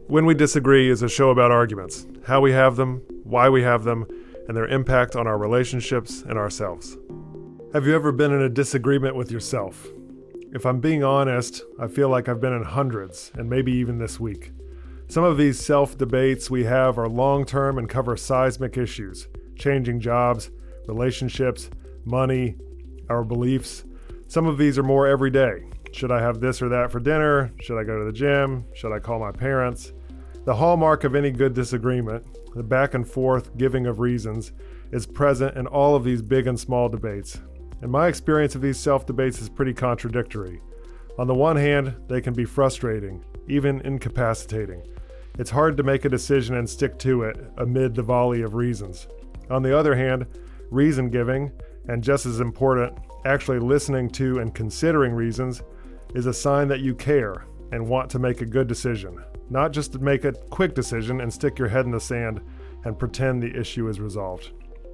When We Disagree is a show about arguments, how we have them, why we have them, and their impact on our relationships and ourselves. Have you ever been in a disagreement with yourself? If I'm being honest, I feel like I've been in hundreds, and maybe even this week. Some of these self-debates we have are long-term and cover seismic issues, changing jobs, relationships, money, our beliefs. Some of these are more everyday. Should I have this or that for dinner? Should I go to the gym? Should I call my parents? The hallmark of any good disagreement, the back and forth giving of reasons, is present in all of these big and small debates. And my experience of these self-debates is pretty contradictory. On the one hand, they can be frustrating, even incapacitating. It's hard to make a decision and stick to it amid the volley of reasons. On the other hand, reason giving, and just as important, actually listening to and considering reasons, is a sign that you care and want to make a good decision. Not just to make a quick decision and stick your head in the sand and pretend the issue is resolved.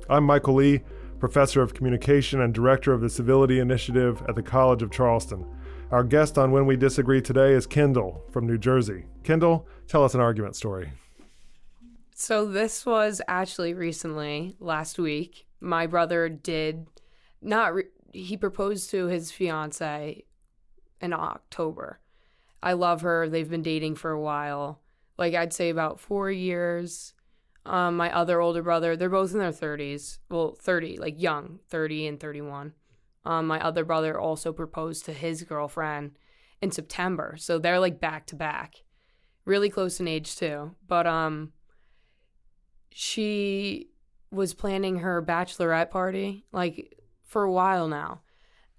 I'm Michael Lee, Professor of Communication and Director of the Civility Initiative at the College of Charleston. Our guest on When We Disagree today is Kendall from New Jersey. Kendall, tell us an argument story. So this was actually recently, last week. My brother he proposed to his fiance in October. I love her. They've been dating for a while. Like, I'd say about 4 years. My other older brother, they're both in their 30s. Well, 30, like young, 30 and 31. My other brother also proposed to his girlfriend in September. So they're like back to back. Really close in age too. But she was planning her bachelorette party like for a while now.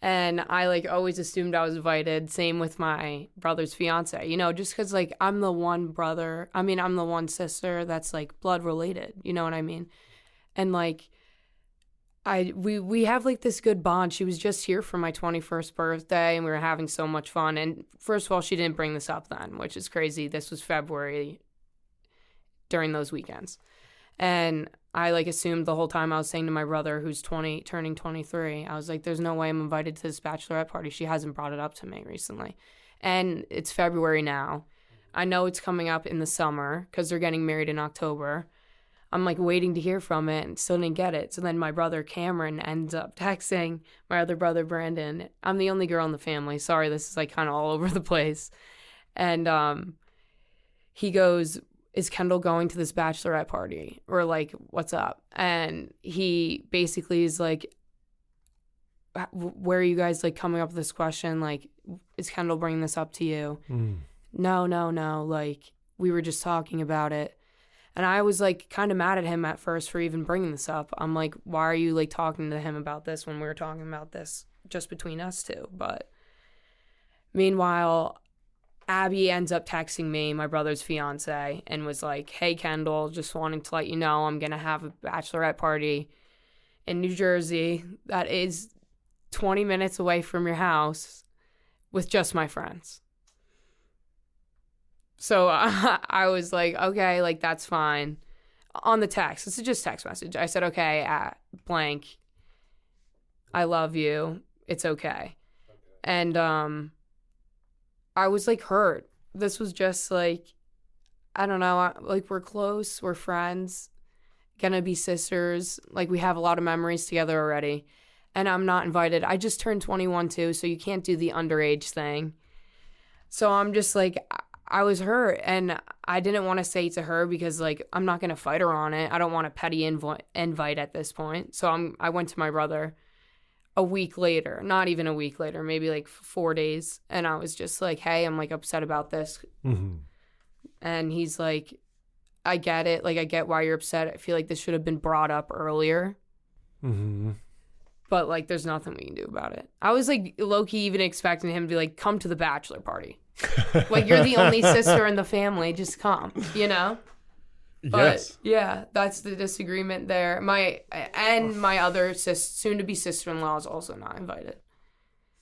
And I like always assumed I was invited. Same with my brother's fiance, just because like I'm the one sister that's like blood related, you know what I mean? And like we have like this good bond. She was just here for my 21st birthday and we were having so much fun. And first of all, she didn't bring this up then, which is crazy. This was February during those weekends. And I like assumed the whole time. I was saying to my brother, who's 20, turning 23, I was like, there's no way I'm invited to this bachelorette party. She hasn't brought it up to me recently. And it's February now. I know it's coming up in the summer because they're getting married in October. I'm like waiting to hear from it and still didn't get it. So then my brother Cameron ends up texting my other brother Brandon. I'm the only girl in the family. Sorry, this is like kind of all over the place. And he goes, is Kendall going to this bachelorette party? Or like, what's up? And he basically is like, where are you guys like coming up with this question? Like, is Kendall bringing this up to you? No. Like, we were just talking about it. And I was like kind of mad at him at first for even bringing this up. I'm like, why are you like talking to him about this when we were talking about this just between us two? But meanwhile, Abby ends up texting me, my brother's fiance, and was like, hey, Kendall, just wanting to let you know I'm going to have a bachelorette party in New Jersey that is 20 minutes away from your house with just my friends. So I was like, okay, like that's fine. On the text, this is just text message. I said, okay, at blank, I love you. It's okay. And I was like hurt. This was just like, I don't know, like we're close, we're friends, gonna be sisters. Like we have a lot of memories together already. And I'm not invited. I just turned 21 too, so you can't do the underage thing. So I'm just like, I was hurt and I didn't want to say to her because like, I'm not gonna fight her on it. I don't want a petty invite at this point. So I went to my brother a week later, not even a week later, maybe like 4 days. And I was just like, hey, I'm like upset about this. Mm-hmm. And he's like, I get it. Like, I get why you're upset. I feel like this should have been brought up earlier. Mm-hmm. But like, there's nothing we can do about it. I was like low-key even expecting him to be like, come to the bachelor party. Like, you're the only sister in the family. Just come, But yes. Yeah, that's the disagreement there. My other soon-to-be sister-in-law is also not invited.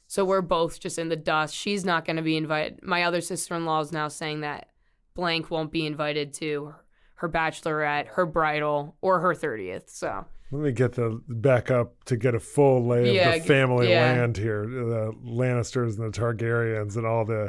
So we're both just in the dust. She's not going to be invited. My other sister-in-law is now saying that blank won't be invited to her bachelorette, her bridal, or her 30th. So let me get back up to get a full lay of the family land here. The Lannisters and the Targaryens and all the,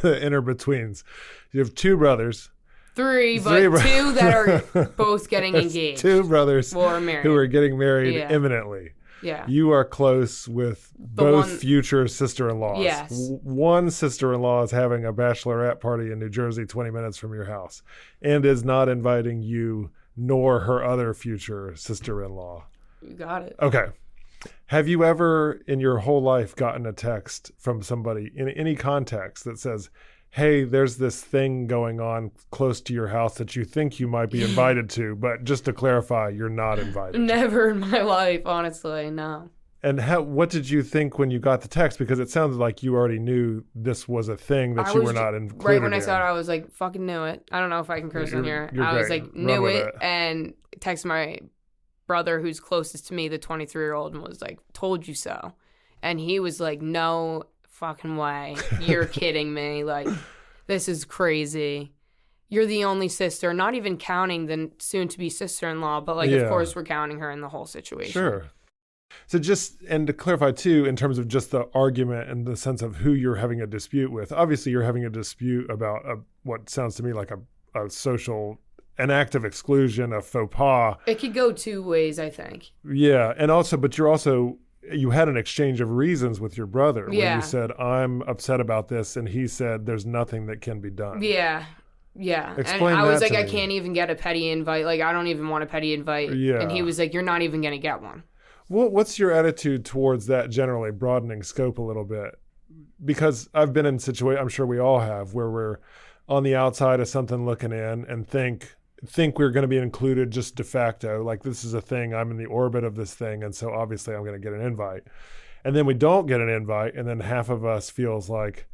the in-betweens. You have two brothers. Three, but Three two that are both getting There's engaged. two brothers or married. who are getting married Yeah. imminently. Yeah. You are close with both future sister-in-laws. Yes. One sister-in-law is having a bachelorette party in New Jersey 20 minutes from your house and is not inviting you nor her other future sister-in-law. You got it. Okay. Have you ever in your whole life gotten a text from somebody in any context that says, hey, there's this thing going on close to your house that you think you might be invited to, but just to clarify, you're not invited? Never in my life, honestly, no. And what did you think when you got the text? Because it sounded like you already knew this was a thing that you were not included right when I in. saw it, I was like, fucking knew it. I don't know if I can curse on here. You're I was great. like, Run knew with it, and texted my brother who's closest to me, the 23-year-old, and was like, told you so. And he was like, no fucking way. You're kidding me. Like, this is crazy. You're the only sister, not even counting the soon-to-be sister-in-law, but like, of course, we're counting her in the whole situation. Sure. So and to clarify too, in terms of just the argument and the sense of who you're having a dispute with, obviously you're having a dispute about what sounds to me like a social, an act of exclusion, a faux pas. It could go two ways, I think. Yeah. And also, but you had an exchange of reasons with your brother where you said, I'm upset about this. And he said, there's nothing that can be done. Yeah. Yeah. Explain and I was like, to I me. can't even get a petty invite. Like, I don't even want a petty invite. Yeah. And he was like, you're not even going to get one. What's your attitude towards that, generally broadening scope a little bit? Because I've been in situations, I'm sure we all have, where we're on the outside of something looking in and think we're going to be included just de facto. Like, this is a thing, I'm in the orbit of this thing, and so obviously I'm going to get an invite. And then we don't get an invite, and then half of us feels like,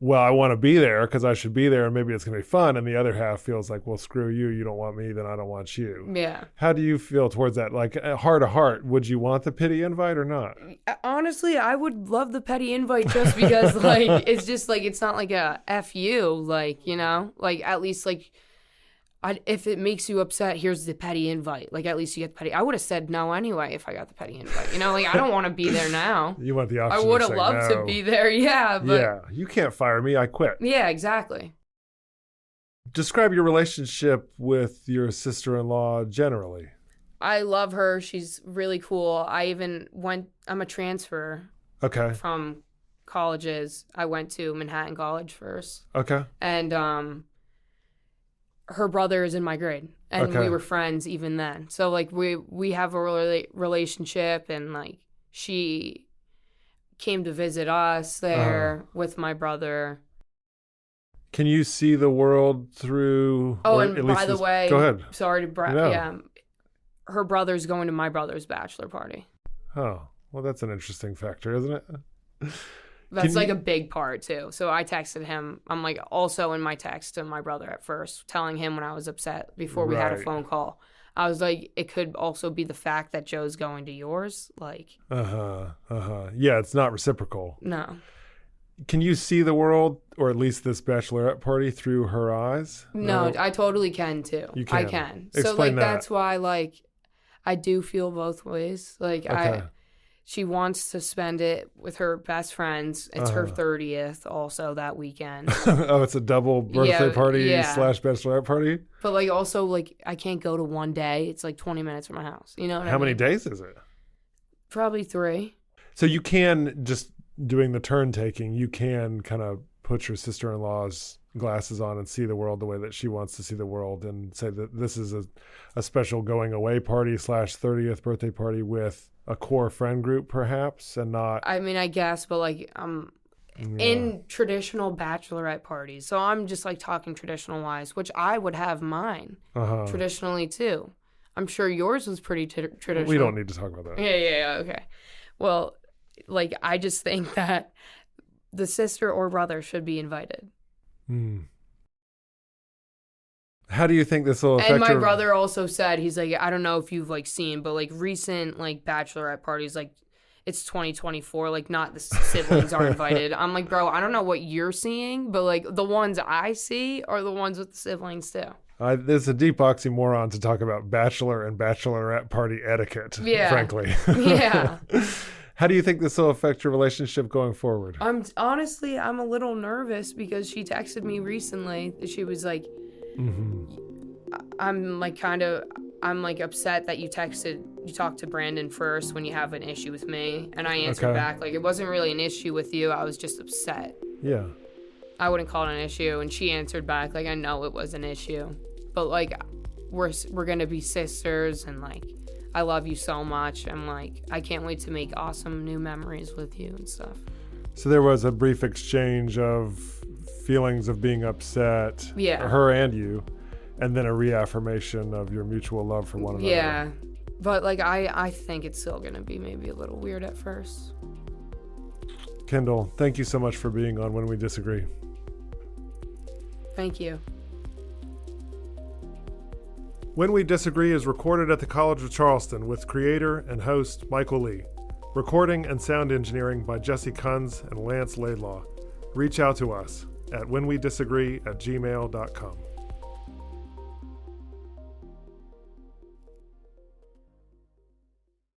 well, I want to be there because I should be there and maybe it's going to be fun. And the other half feels like, well, screw you. You don't want me, then I don't want you. Yeah. How do you feel towards that? Like, heart to heart, would you want the pity invite or not? Honestly, I would love the petty invite just because, like, it's just like, it's not like a F you, like, you know? Like, at least, like, if it makes you upset, here's the petty invite. Like, at least you get the petty. I would have said no anyway if I got the petty invite. You know, like, I don't want to be there now. You want the option. I would have loved to be there, yeah. But yeah, you can't fire me. I quit. Yeah, exactly. Describe your relationship with your sister-in-law generally. I love her. She's really cool. I'm a transfer from colleges. I went to Manhattan College first. Okay. And her brother is in my grade, and we were friends even then. So like we have a relationship, and like she came to visit us there with my brother. Can you see the world through? Oh, and by the way, go ahead. Sorry to yeah, her brother's going to my brother's bachelor party. Oh, well, that's an interesting factor, isn't it? That's like a big part too. So I texted him. I'm like also in my text to my brother at first, telling him when I was upset before we had a phone call. I was like, it could also be the fact that Joe's going to yours. Like, yeah, it's not reciprocal. No. Can you see the world, or at least this bachelorette party, through her eyes? No, I totally can too. You can. I can. Explain so like that. That's why like I do feel both ways. Like she wants to spend it with her best friends. It's her 30th also that weekend. Oh, it's a double birthday party / bachelorette party? But like also like I can't go to one day. It's like 20 minutes from my house. You know what I mean? How many days is it? Probably 3. So you can, just doing the turn taking, you can kind of put your sister-in-law's glasses on and see the world the way that she wants to see the world, and say that this is a special going away party / 30th birthday party with a core friend group perhaps, and not... I mean, I guess, but like in traditional bachelorette parties. So I'm just like talking traditional wise, which I would have mine traditionally too. I'm sure yours was pretty traditional. We don't need to talk about that. Yeah, okay. Well, like I just think that the sister or brother should be invited. How do you think this will affect And my brother also said, he's like, I don't know if you've like seen, but like recent like bachelorette parties, like it's 2024, like not the siblings are invited. I'm like, bro, I don't know what you're seeing, but like the ones I see are the ones with the siblings too. There's a deep oxymoron to talk about bachelor and bachelorette party etiquette, frankly. Yeah. How do you think this will affect your relationship going forward? I'm a little nervous because she texted me recently. She was like, I'm like upset that you talked to Brandon first when you have an issue with me, and I answered back like it wasn't really an issue with you, I was just upset. Yeah. I wouldn't call it an issue, and she answered back like I know it was an issue, but like we're gonna be sisters, and like I love you so much. I'm like, I can't wait to make awesome new memories with you and stuff. So there was a brief exchange of feelings of being upset, Yeah. her and you, and then a reaffirmation of your mutual love for one another. Yeah, but like I think it's still gonna be maybe a little weird at first. Kendall, thank you so much for being on When We Disagree. Thank you. When We Disagree is recorded at the College of Charleston with creator and host Michael Lee. Recording and sound engineering by Jesse Kunz and Lance Laidlaw. Reach out to us at whenwedisagree@gmail.com.